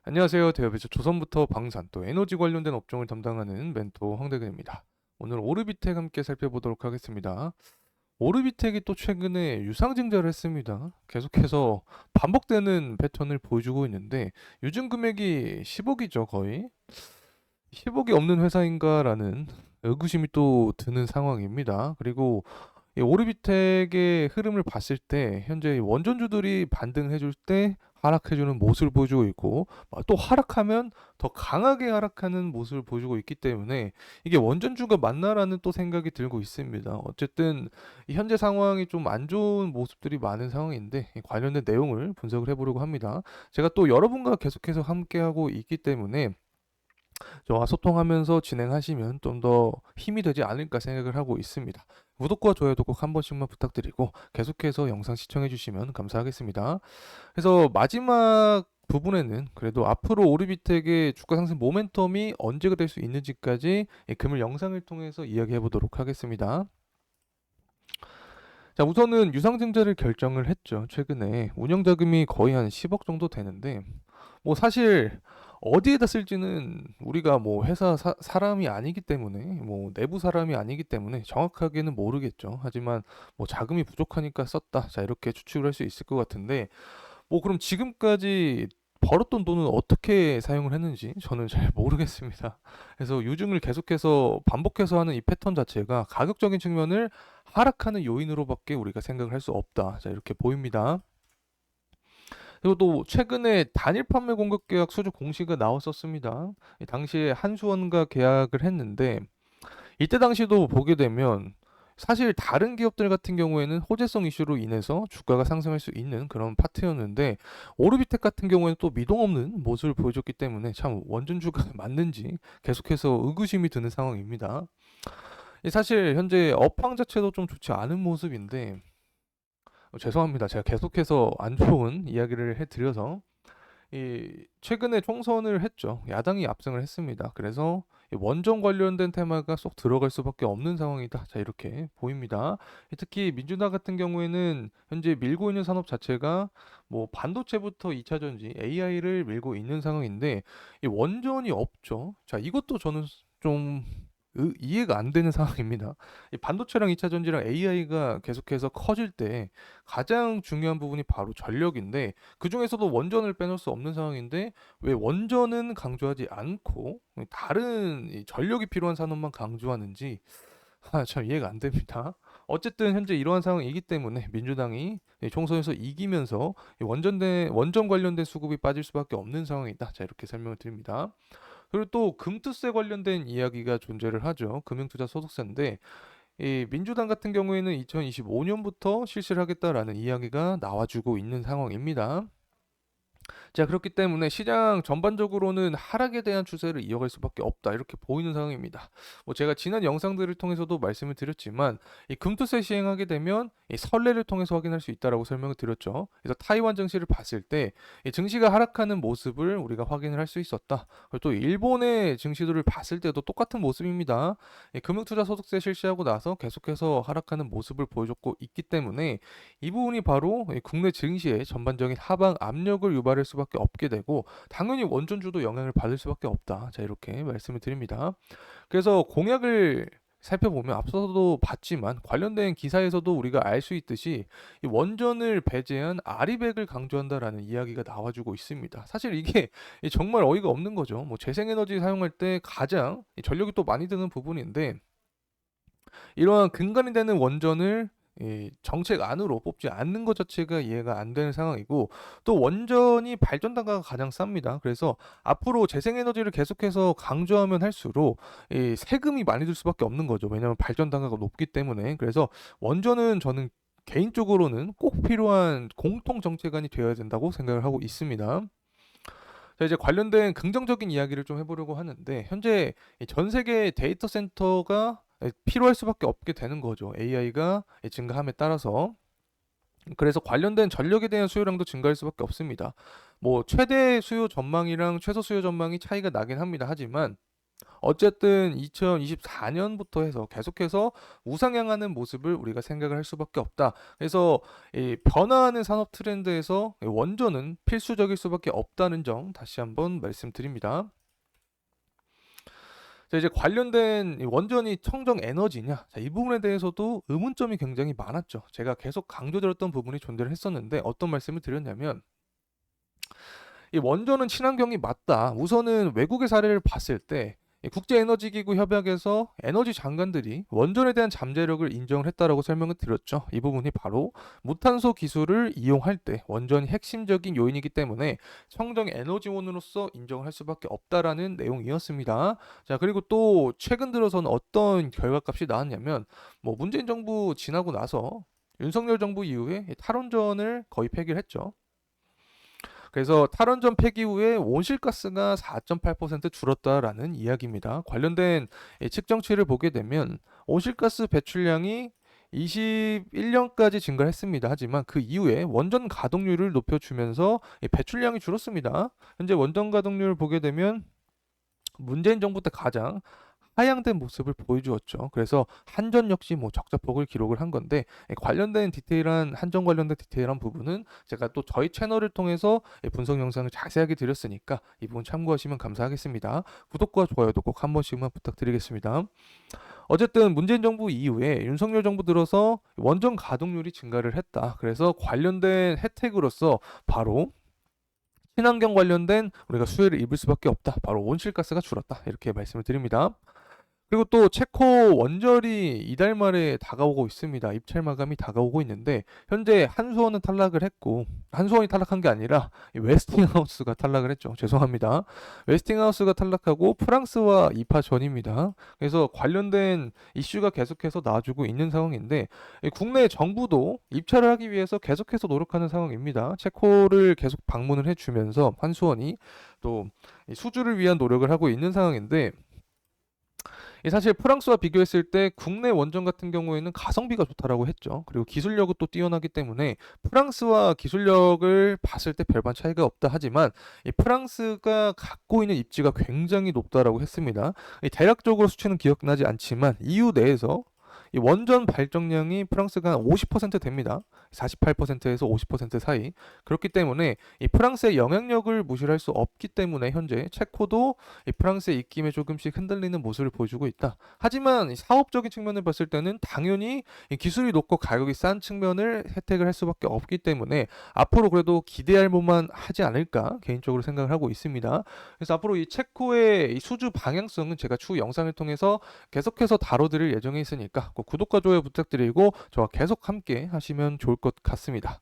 안녕하세요. 대업에서 조선부터 방산 또 에너지 관련된 업종을 담당하는 멘토 황대근입니다. 오늘 오르비텍 함께 살펴보도록 하겠습니다. 오르비텍이 또 최근에 유상증자를 했습니다. 계속해서 반복되는 패턴을 보여주고 있는데 요즘 금액이 10억이죠, 거의. 10억이 없는 회사인가라는 의구심이 또 드는 상황입니다. 그리고 이 오르비텍의 흐름을 봤을 때 현재 원전주들이 반등해줄 때 하락해주는 모습을 보여주고 있고 또 하락하면 더 강하게 하락하는 모습을 보여주고 있기 때문에 이게 원전주가 맞나라는 또 생각이 들고 있습니다. 어쨌든 이 현재 상황이 좀 안 좋은 모습들이 많은 상황인데 이 관련된 내용을 분석을 해보려고 합니다. 제가 또 여러분과 계속해서 함께하고 있기 때문에 저와 소통하면서 진행하시면 좀 더 힘이 되지 않을까 생각을 하고 있습니다. 구독과 좋아요도 꼭 한 번씩만 부탁드리고 계속해서 영상 시청해 주시면 감사하겠습니다. 그래서 마지막 부분에는 그래도 앞으로 오르비텍의 주가 상승 모멘텀이 언제가 될 수 있는지까지 금일 영상을 통해서 이야기해 보도록 하겠습니다. 자, 우선은 유상증자를 결정을 했죠. 최근에 운영자금이 거의 한 10억 정도 되는데 뭐 사실 어디에다 쓸지는 우리가 뭐 회사 사람이 아니기 때문에 뭐 내부 사람이 아니기 때문에 정확하게는 모르겠죠. 하지만 뭐 자금이 부족하니까 썼다. 자, 이렇게 추측을 할 수 있을 것 같은데 뭐 그럼 지금까지 벌었던 돈은 어떻게 사용을 했는지 저는 잘 모르겠습니다. 그래서 요즘을 계속해서 반복해서 하는 이 패턴 자체가 가격적인 측면을 하락하는 요인으로밖에 우리가 생각을 할 수 없다. 자, 이렇게 보입니다. 그리고 또 최근에 단일 판매 공급 계약 수주 공시가 나왔었습니다. 이 당시에 한수원과 계약을 했는데 이때 당시도 보게 되면 사실 다른 기업들 같은 경우에는 호재성 이슈로 인해서 주가가 상승할 수 있는 그런 파트였는데 오르비텍 같은 경우에는 또 미동 없는 모습을 보여줬기 때문에 참 원전주가 맞는지 계속해서 의구심이 드는 상황입니다. 사실 현재 업황 자체도 좀 좋지 않은 모습인데 죄송합니다. 제가 계속해서 안 좋은 이야기를 해드려서 최근에 총선을 했죠. 야당이 압승을 했습니다. 그래서 이 원전 관련된 테마가 쏙 들어갈 수밖에 없는 상황이다. 자, 이렇게 보입니다. 특히 민주당 같은 경우에는 현재 밀고 있는 산업 자체가 뭐 반도체부터 2차 전지, AI를 밀고 있는 상황인데 이 원전이 없죠. 자, 이것도 저는 좀 이해가 안 되는 상황입니다. 이 반도체랑 2차 전지랑 AI가 계속해서 커질 때 가장 중요한 부분이 바로 전력인데 그 중에서도 원전을 빼놓을 수 없는 상황인데 왜 원전은 강조하지 않고 다른 이 전력이 필요한 산업만 강조하는지 참 이해가 안 됩니다. 어쨌든 현재 이러한 상황이기 때문에 민주당이 총선에서 이기면서 이 원전 관련된 수급이 빠질 수밖에 없는 상황이다. 자, 이렇게 설명을 드립니다. 그리고 또 금투세 관련된 이야기가 존재를 하죠. 금융투자소득세인데 이 민주당 같은 경우에는 2025년부터 실시를 하겠다라는 이야기가 나와주고 있는 상황입니다. 자, 그렇기 때문에 시장 전반적으로는 하락에 대한 추세를 이어갈 수밖에 없다. 이렇게 보이는 상황입니다. 뭐 제가 지난 영상들을 통해서도 말씀을 드렸지만 이 금투세 시행하게 되면 이 선례를 통해서 확인할 수 있다라고 설명을 드렸죠. 그래서 타이완 증시를 봤을 때 이 증시가 하락하는 모습을 우리가 확인을 할 수 있었다. 그리고 또 일본의 증시들을 봤을 때도 똑같은 모습입니다. 이 금융투자 소득세 실시하고 나서 계속해서 하락하는 모습을 보여줬고 있기 때문에 이 부분이 바로 이 국내 증시의 전반적인 하방 압력을 유발할 수밖에 없게 되고 당연히 원전주도 영향을 받을 수밖에 없다. 자, 이렇게 말씀을 드립니다. 그래서 공약을 살펴보면 앞서도 봤지만 관련된 기사에서도 우리가 알 수 있듯이 이 원전을 배제한 아리백을 강조한다라는 이야기가 나와주고 있습니다. 사실 이게 정말 어이가 없는 거죠. 뭐 재생에너지 사용할 때 가장 전력이 또 많이 드는 부분인데 이러한 근간이 되는 원전을 이 정책 안으로 뽑지 않는 것 자체가 이해가 안 되는 상황이고 또 원전이 발전 단가가 가장 쌉니다. 그래서 앞으로 재생에너지를 계속해서 강조하면 할수록 이 세금이 많이 들 수밖에 없는 거죠. 왜냐하면 발전 단가가 높기 때문에. 그래서 원전은 저는 개인적으로는 꼭 필요한 공통 정책안이 되어야 된다고 생각을 하고 있습니다. 자, 이제 관련된 긍정적인 이야기를 좀 해보려고 하는데 현재 이전 세계 데이터 센터가 필요할 수밖에 없게 되는 거죠. AI가 증가함에 따라서. 그래서 관련된 전력에 대한 수요량도 증가할 수밖에 없습니다. 뭐 최대 수요 전망이랑 최소 수요 전망이 차이가 나긴 합니다. 하지만 어쨌든 2024년부터 해서 계속해서 우상향하는 모습을 우리가 생각을 할 수밖에 없다. 그래서 이 변화하는 산업 트렌드에서 원전은 필수적일 수밖에 없다는 점 다시 한번 말씀드립니다. 자, 이제 관련된 원전이 청정 에너지냐? 자, 이 부분에 대해서도 의문점이 굉장히 많았죠. 제가 계속 강조드렸던 부분이 존재를 했었는데 어떤 말씀을 드렸냐면 이 원전은 친환경이 맞다. 우선은 외국의 사례를 봤을 때 국제에너지기구 협약에서 에너지 장관들이 원전에 대한 잠재력을 인정을 했다라고 설명을 드렸죠. 이 부분이 바로 무탄소 기술을 이용할 때 원전이 핵심적인 요인이기 때문에 청정 에너지원으로서 인정을 할 수밖에 없다라는 내용이었습니다. 자, 그리고 또 최근 들어서는 어떤 결과값이 나왔냐면 뭐 문재인 정부 지나고 나서 윤석열 정부 이후에 탈원전을 거의 폐기를 했죠. 그래서 탈원전 폐기 후에 온실가스가 4.8% 줄었다라는 이야기입니다. 관련된 측정치를 보게 되면 온실가스 배출량이 21년까지 증가를 했습니다. 하지만 그 이후에 원전 가동률을 높여주면서 배출량이 줄었습니다. 현재 원전 가동률을 보게 되면 문재인 정부 때 가장 하향된 모습을 보여주었죠. 그래서 한전 역시 뭐 적자폭을 기록을 한 건데 관련된 디테일한 한전 관련된 디테일한 부분은 제가 또 저희 채널을 통해서 분석 영상을 자세하게 드렸으니까 이 부분 참고하시면 감사하겠습니다. 구독과 좋아요도 꼭 한 번씩만 부탁드리겠습니다. 어쨌든 문재인 정부 이후에 윤석열 정부 들어서 원전 가동률이 증가를 했다. 그래서 관련된 혜택으로서 바로 친환경 관련된 우리가 수혜를 입을 수밖에 없다. 바로 온실가스가 줄었다. 이렇게 말씀을 드립니다. 그리고 또 체코 원절이 이달 말에 다가오고 있습니다. 입찰 마감이 다가오고 있는데 현재 한수원은 탈락을 했고 한수원이 탈락한 게 아니라 웨스팅하우스가 탈락을 했죠. 죄송합니다. 웨스팅하우스가 탈락하고 프랑스와 입하 전입니다. 그래서 관련된 이슈가 계속해서 나와주고 있는 상황인데 국내 정부도 입찰을 하기 위해서 계속해서 노력하는 상황입니다. 체코를 계속 방문을 해주면서 한수원이 또 수주를 위한 노력을 하고 있는 상황인데 사실 프랑스와 비교했을 때 국내 원전 같은 경우에는 가성비가 좋다라고 했죠. 그리고 기술력은 또 뛰어나기 때문에 프랑스와 기술력을 봤을 때 별반 차이가 없다 하지만 이 프랑스가 갖고 있는 입지가 굉장히 높다라고 했습니다. 대략적으로 수치는 기억나지 않지만 EU 내에서 이 원전 발전량이 프랑스가 한 50% 됩니다. 48%에서 50% 사이. 그렇기 때문에 이 프랑스의 영향력을 무시할 수 없기 때문에 현재 체코도 이 프랑스의 입김에 조금씩 흔들리는 모습을 보여주고 있다. 하지만 사업적인 측면을 봤을 때는 당연히 이 기술이 높고 가격이 싼 측면을 혜택을 할 수밖에 없기 때문에 앞으로 그래도 기대할 만만 하지 않을까 개인적으로 생각을 하고 있습니다. 그래서 앞으로 이 체코의 이 수주 방향성은 제가 추후 영상을 통해서 계속해서 다뤄드릴 예정에 있으니까 꼭 구독과 좋아요 부탁드리고 저와 계속 함께 하시면 좋을 것 같습니다.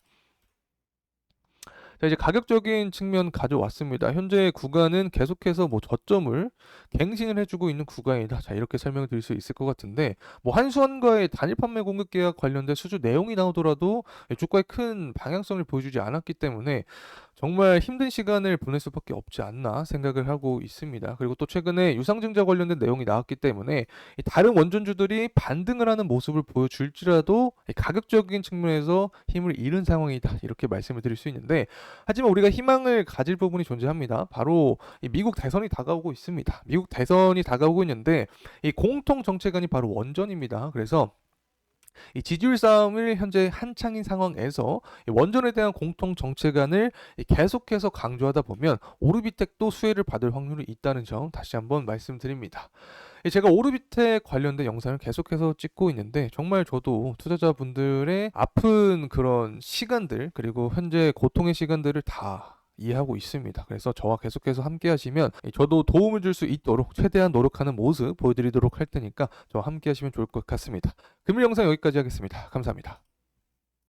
자, 이제 가격적인 측면 가져왔습니다. 현재 구간은 계속해서 뭐 저점을 갱신을 해주고 있는 구간이다. 자, 이렇게 설명을 드릴 수 있을 것 같은데 뭐 한수원과의 단일 판매 공급 계약 관련된 수주 내용이 나오더라도 주가의 큰 방향성을 보여주지 않았기 때문에 정말 힘든 시간을 보낼 수밖에 없지 않나 생각을 하고 있습니다. 그리고 또 최근에 유상증자 관련된 내용이 나왔기 때문에 다른 원전주들이 반등을 하는 모습을 보여줄지라도 가격적인 측면에서 힘을 잃은 상황이다. 이렇게 말씀을 드릴 수 있는데 하지만 우리가 희망을 가질 부분이 존재합니다. 바로 이 미국 대선이 다가오고 있습니다. 미국 대선이 다가오고 있는데 이 공통 정책안이 바로 원전입니다. 그래서 이 지지율 싸움을 현재 한창인 상황에서 원전에 대한 공통 정책안을 계속해서 강조하다 보면 오르비텍도 수혜를 받을 확률이 있다는 점 다시 한번 말씀드립니다. 제가 오르비텍 관련된 영상을 계속해서 찍고 있는데 정말 저도 투자자분들의 아픈 그런 시간들 그리고 현재 고통의 시간들을 다 이해하고 있습니다. 그래서 저와 계속해서 함께 하시면 저도 도움을 줄 수 있도록 최대한 노력하는 모습 보여드리도록 할 테니까 저와 함께 하시면 좋을 것 같습니다. 금일 영상 여기까지 하겠습니다. 감사합니다.